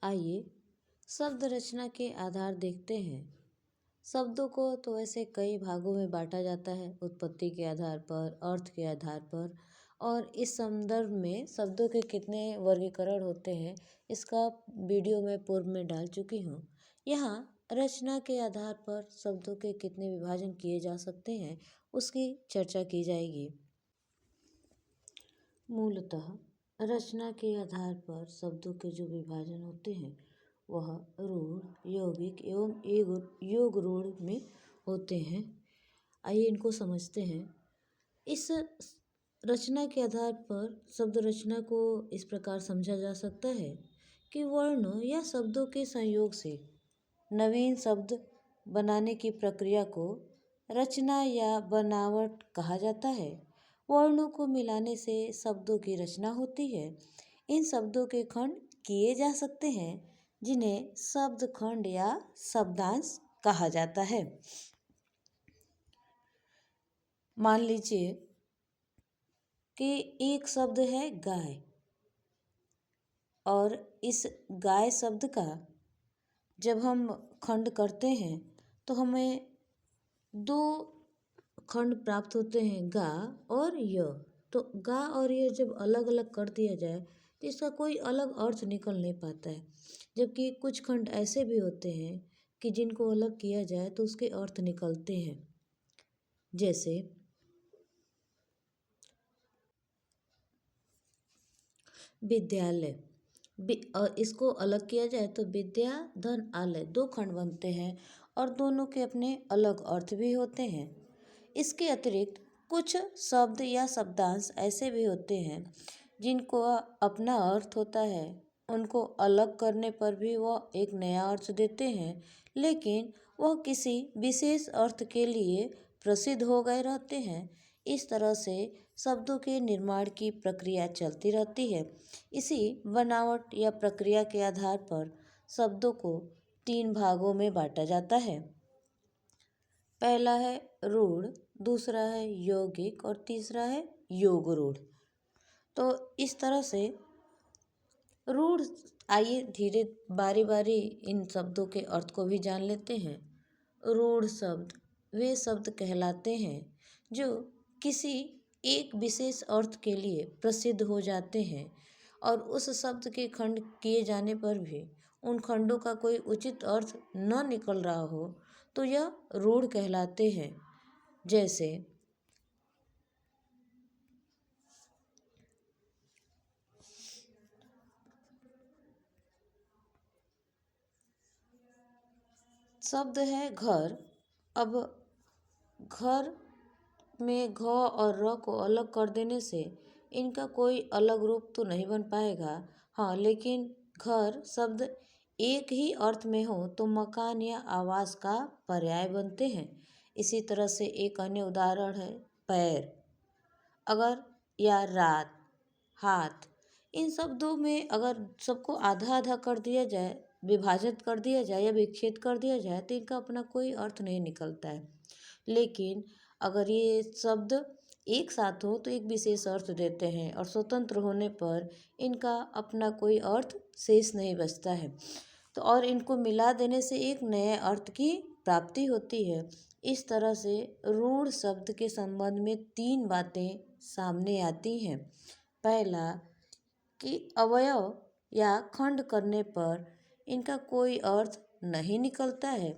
आइए शब्द रचना के आधार देखते हैं। शब्दों को तो वैसे कई भागों में बांटा जाता है, उत्पत्ति के आधार पर, अर्थ के आधार पर। और इस संदर्भ में शब्दों के कितने वर्गीकरण होते हैं इसका वीडियो मैं पूर्व में डाल चुकी हूँ। यहाँ रचना के आधार पर शब्दों के कितने विभाजन किए जा सकते हैं उसकी चर्चा की जाएगी। मूलतः रचना के आधार पर शब्दों के जो विभाजन होते हैं वह रूढ़, यौगिक एवं योग रूढ़ में होते हैं। आइए इनको समझते हैं। इस रचना के आधार पर शब्द रचना को इस प्रकार समझा जा सकता है कि वर्णों या शब्दों के संयोग से नवीन शब्द बनाने की प्रक्रिया को रचना या बनावट कहा जाता है। वर्णों को मिलाने से शब्दों की रचना होती है। इन शब्दों के खंड किए जा सकते हैं जिन्हें शब्द खंड या शब्दांश कहा जाता है। मान लीजिए कि एक शब्द है गाय, और इस गाय शब्द का जब हम खंड करते हैं तो हमें दो खंड प्राप्त होते हैं, गा और य। तो गा और य जब अलग अलग कर दिया जाए तो इसका कोई अलग अर्थ निकल नहीं पाता है। जबकि कुछ खंड ऐसे भी होते हैं कि जिनको अलग किया जाए तो उसके अर्थ निकलते हैं। जैसे विद्यालय, और इसको अलग किया जाए तो विद्या धन आलय, दो खंड बनते हैं और दोनों के अपने अलग अर्थ भी होते हैं। इसके अतिरिक्त कुछ शब्द या शब्दांश ऐसे भी होते हैं जिनको अपना अर्थ होता है, उनको अलग करने पर भी वह एक नया अर्थ देते हैं, लेकिन वह किसी विशेष अर्थ के लिए प्रसिद्ध हो गए रहते हैं। इस तरह से शब्दों के निर्माण की प्रक्रिया चलती रहती है। इसी बनावट या प्रक्रिया के आधार पर शब्दों को 3 भागों में बांटा जाता है। पहला है रूढ़, दूसरा है यौगिक और तीसरा है योग रूढ़। तो इस तरह से रूढ़, आइए धीरे बारी बारी इन शब्दों के अर्थ को भी जान लेते हैं। रूढ़ शब्द वे शब्द कहलाते हैं जो किसी एक विशेष अर्थ के लिए प्रसिद्ध हो जाते हैं और उस शब्द के खंड किए जाने पर भी उन खंडों का कोई उचित अर्थ न निकल रहा हो तो यह रूढ़ कहलाते हैं। जैसे शब्द है घर। अब घर में घ और र को अलग कर देने से इनका कोई अलग रूप तो नहीं बन पाएगा। हाँ, लेकिन घर शब्द एक ही अर्थ में हो तो मकान या आवास का पर्याय बनते हैं। इसी तरह से एक अन्य उदाहरण है पैर, अगर या रात, हाथ। इन शब्दों में अगर सबको आधा आधा कर दिया जाए, विभाजित कर दिया जाए या विच्छेद कर दिया जाए तो इनका अपना कोई अर्थ नहीं निकलता है। लेकिन अगर ये शब्द एक साथ हो तो एक विशेष अर्थ देते हैं और स्वतंत्र होने पर इनका अपना कोई अर्थ शेष नहीं बचता है। तो और इनको मिला देने से एक नए अर्थ की प्राप्ति होती है। इस तरह से रूढ़ शब्द के संबंध में 3 बातें सामने आती हैं। पहला कि अवयव या खंड करने पर इनका कोई अर्थ नहीं निकलता है।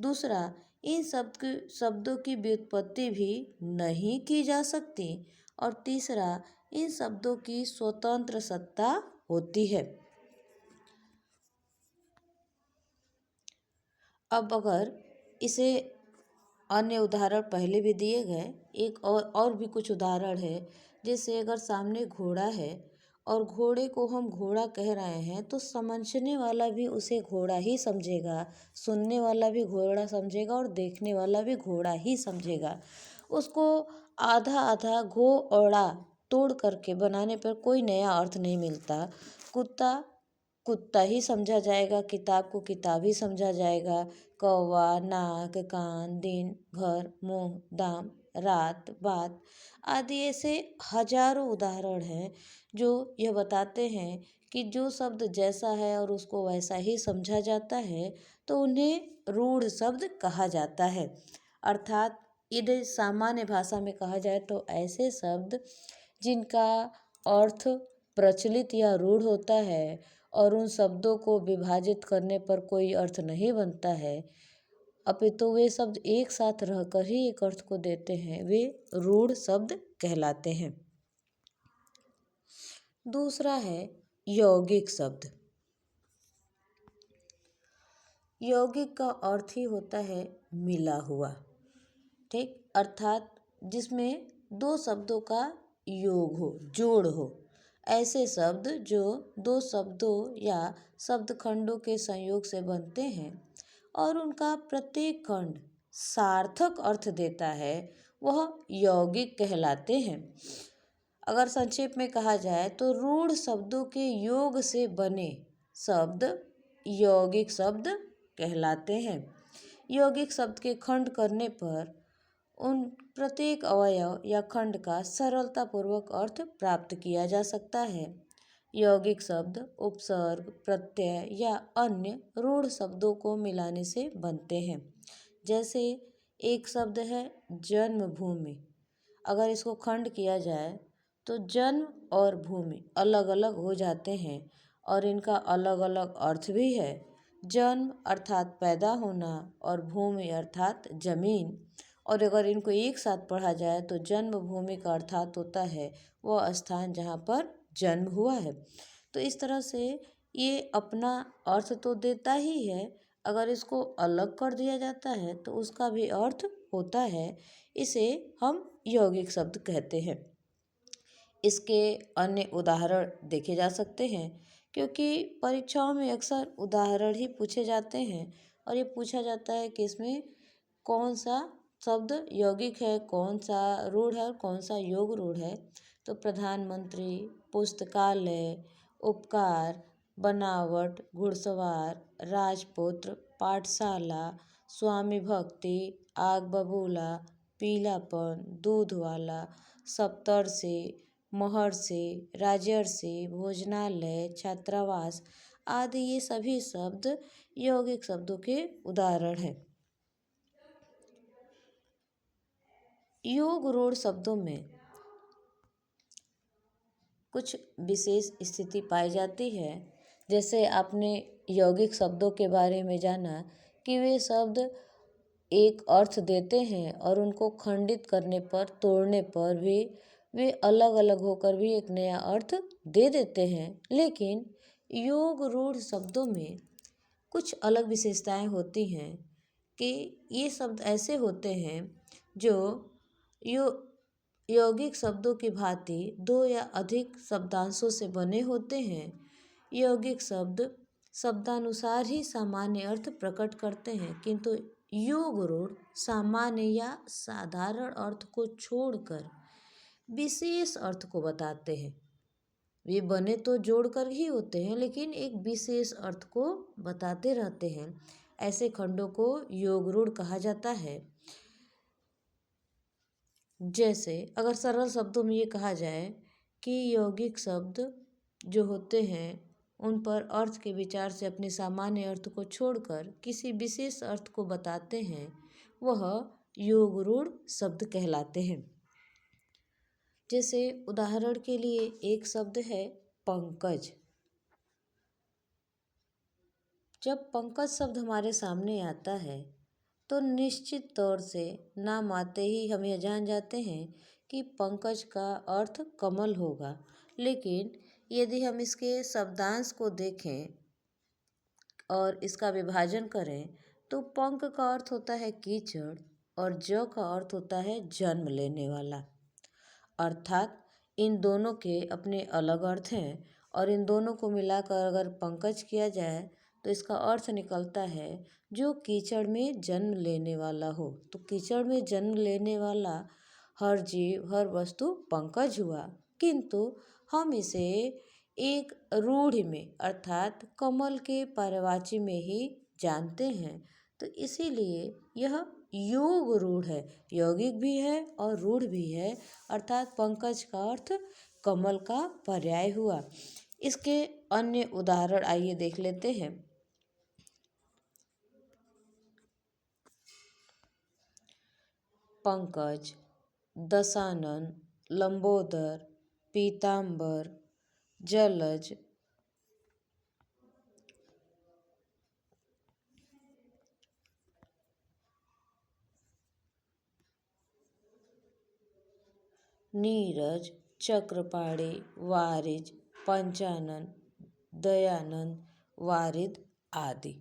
दूसरा, इन शब्दों की व्युत्पत्ति भी नहीं की जा सकती। और तीसरा, इन शब्दों की स्वतंत्र सत्ता होती है। अब अगर इसे अन्य उदाहरण पहले भी दिए गए, एक और भी कुछ उदाहरण है। जैसे अगर सामने घोड़ा है और घोड़े को हम घोड़ा कह रहे हैं तो समझने वाला भी उसे घोड़ा ही समझेगा, सुनने वाला भी घोड़ा समझेगा और देखने वाला भी घोड़ा ही समझेगा। उसको आधा आधा घो औड़ा तोड़ करके बनाने पर कोई नया अर्थ नहीं मिलता। कुत्ता कुत्ता ही समझा जाएगा, किताब को किताब ही समझा जाएगा। कौवा, नाक, कान, दिन, घर, मुंह, दाम रात, बात आदि ऐसे हजारों उदाहरण हैं जो यह बताते हैं कि जो शब्द जैसा है और उसको वैसा ही समझा जाता है तो उन्हें रूढ़ शब्द कहा जाता है। अर्थात यदि सामान्य भाषा में कहा जाए तो ऐसे शब्द जिनका अर्थ प्रचलित या रूढ़ होता है और उन शब्दों को विभाजित करने पर कोई अर्थ नहीं बनता है, अपितु वे शब्द एक साथ रहकर ही एक अर्थ को देते हैं, वे रूढ़ शब्द कहलाते हैं। दूसरा है यौगिक शब्द। यौगिक का अर्थ ही होता है मिला हुआ, ठीक, अर्थात जिसमें दो शब्दों का योग हो, जोड़ हो। ऐसे शब्द जो दो शब्दों या शब्द खंडों के संयोग से बनते हैं और उनका प्रत्येक खंड सार्थक अर्थ देता है, वह यौगिक कहलाते हैं। अगर संक्षेप में कहा जाए तो रूढ़ शब्दों के योग से बने शब्द यौगिक शब्द कहलाते हैं। यौगिक शब्द के खंड करने पर उन प्रत्येक अवयव या खंड का सरलतापूर्वक अर्थ प्राप्त किया जा सकता है। यौगिक शब्द उपसर्ग, प्रत्यय या अन्य रूढ़ शब्दों को मिलाने से बनते हैं। जैसे एक शब्द है जन्मभूमि, अगर इसको खंड किया जाए तो जन्म और भूमि अलग अलग हो जाते हैं और इनका अलग अलग अर्थ भी है। जन्म अर्थात पैदा होना और भूमि अर्थात जमीन, और अगर इनको एक साथ पढ़ा जाए तो जन्मभूमि का अर्थात होता है वह स्थान जहाँ पर जन्म हुआ है। तो इस तरह से ये अपना अर्थ तो देता ही है, अगर इसको अलग कर दिया जाता है तो उसका भी अर्थ होता है। इसे हम यौगिक शब्द कहते हैं। इसके अन्य उदाहरण देखे जा सकते हैं, क्योंकि परीक्षाओं में अक्सर उदाहरण ही पूछे जाते हैं और ये पूछा जाता है कि इसमें कौन सा शब्द यौगिक है, कौन सा रूढ़ है और कौन सा योग रूढ़ है। तो प्रधानमंत्री, पुस्तकालय, उपकार, बनावट, घुड़सवार, राजपुत्र, पाठशाला, स्वामी भक्ति, आग बबूला, पीलापन, दूध वाला, सप्तर्षि, महर्षि, राजर्षि, भोजनालय, छात्रावास आदि ये सभी शब्द यौगिक शब्दों के उदाहरण हैं। योग रूढ़ शब्दों में कुछ विशेष स्थिति पाई जाती है। जैसे आपने यौगिक शब्दों के बारे में जाना कि वे शब्द एक अर्थ देते हैं और उनको खंडित करने पर, तोड़ने पर भी वे अलग अलग होकर भी एक नया अर्थ दे देते हैं। लेकिन योग रूढ़ शब्दों में कुछ अलग विशेषताएं होती हैं कि ये शब्द ऐसे होते हैं जो यो यौगिक शब्दों की भांति दो या अधिक शब्दांशों से बने होते हैं। यौगिक शब्द शब्दानुसार ही सामान्य अर्थ प्रकट करते हैं, किंतु योग रूढ़ सामान्य या साधारण अर्थ को छोड़कर विशेष अर्थ को बताते हैं। वे बने तो जोड़कर ही होते हैं, लेकिन एक विशेष अर्थ को बताते रहते हैं। ऐसे खंडों को योग रूढ़ कहा जाता है। जैसे अगर सरल शब्दों में ये कहा जाए कि यौगिक शब्द जो होते हैं उन पर अर्थ के विचार से अपने सामान्य अर्थ को छोड़कर किसी विशेष अर्थ को बताते हैं, वह योग रूढ़ शब्द कहलाते हैं। जैसे उदाहरण के लिए एक शब्द है पंकज। जब पंकज शब्द हमारे सामने आता है तो निश्चित तौर से नाम आते ही हम यह जान जाते हैं कि पंकज का अर्थ कमल होगा। लेकिन यदि हम इसके शब्दांश को देखें और इसका विभाजन करें तो पंक का अर्थ होता है कीचड़ और ज का अर्थ होता है जन्म लेने वाला। अर्थात इन दोनों के अपने अलग अर्थ हैं और इन दोनों को मिलाकर अगर पंकज किया जाए तो इसका अर्थ निकलता है जो कीचड़ में जन्म लेने वाला हो। तो कीचड़ में जन्म लेने वाला हर जीव, हर वस्तु पंकज हुआ, किंतु हम इसे एक रूढ़ में अर्थात कमल के पर्यायवाची में ही जानते हैं। तो इसीलिए यह योग रूढ़ है, यौगिक भी है और रूढ़ भी है, अर्थात पंकज का अर्थ कमल का पर्याय हुआ। इसके अन्य उदाहरण आइए देख लेते हैं। पंकज, दशानन, लंबोदर, पीतांबर, जलज, नीरज, चक्रपाणी, वारिज, पंचानन, दयानंद, वारिद आदि।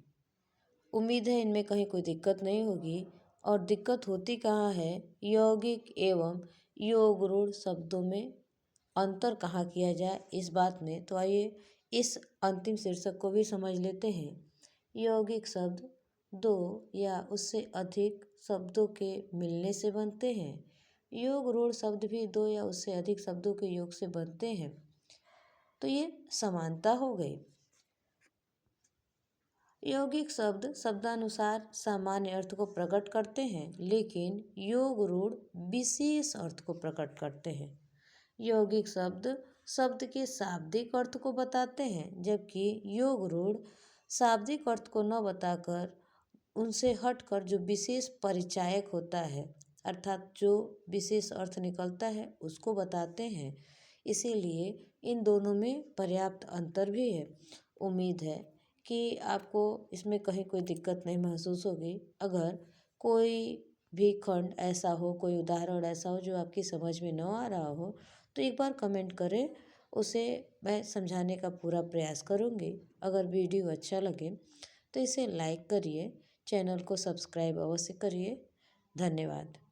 उम्मीद है इनमें कहीं कोई दिक्कत नहीं होगी। और दिक्कत होती कहाँ है, यौगिक एवं योग रूढ़ शब्दों में अंतर कहाँ किया जाए इस बात में। तो आइए इस अंतिम शीर्षक को भी समझ लेते हैं। यौगिक शब्द दो या उससे अधिक शब्दों के मिलने से बनते हैं। योग रूढ़ शब्द भी दो या उससे अधिक शब्दों के योग से बनते हैं। तो ये समानता हो गई। यौगिक शब्द शब्दानुसार सामान्य अर्थ को प्रकट करते हैं, लेकिन योग रूढ़ विशेष अर्थ को प्रकट करते हैं। यौगिक शब्द शब्द के शाब्दिक अर्थ को बताते हैं, जबकि योग रूढ़ शाब्दिक अर्थ को न बताकर उनसे हटकर जो विशेष परिचायक होता है, अर्थात जो विशेष अर्थ निकलता है, उसको बताते हैं। इसीलिए इन दोनों में पर्याप्त अंतर भी है। उम्मीद है कि आपको इसमें कहीं कोई दिक्कत नहीं महसूस होगी। अगर कोई भी खंड ऐसा हो, कोई उदाहरण ऐसा हो जो आपकी समझ में न आ रहा हो, तो एक बार कमेंट करें, उसे मैं समझाने का पूरा प्रयास करूँगी। अगर वीडियो अच्छा लगे तो इसे लाइक करिए, चैनल को सब्सक्राइब अवश्य करिए। धन्यवाद।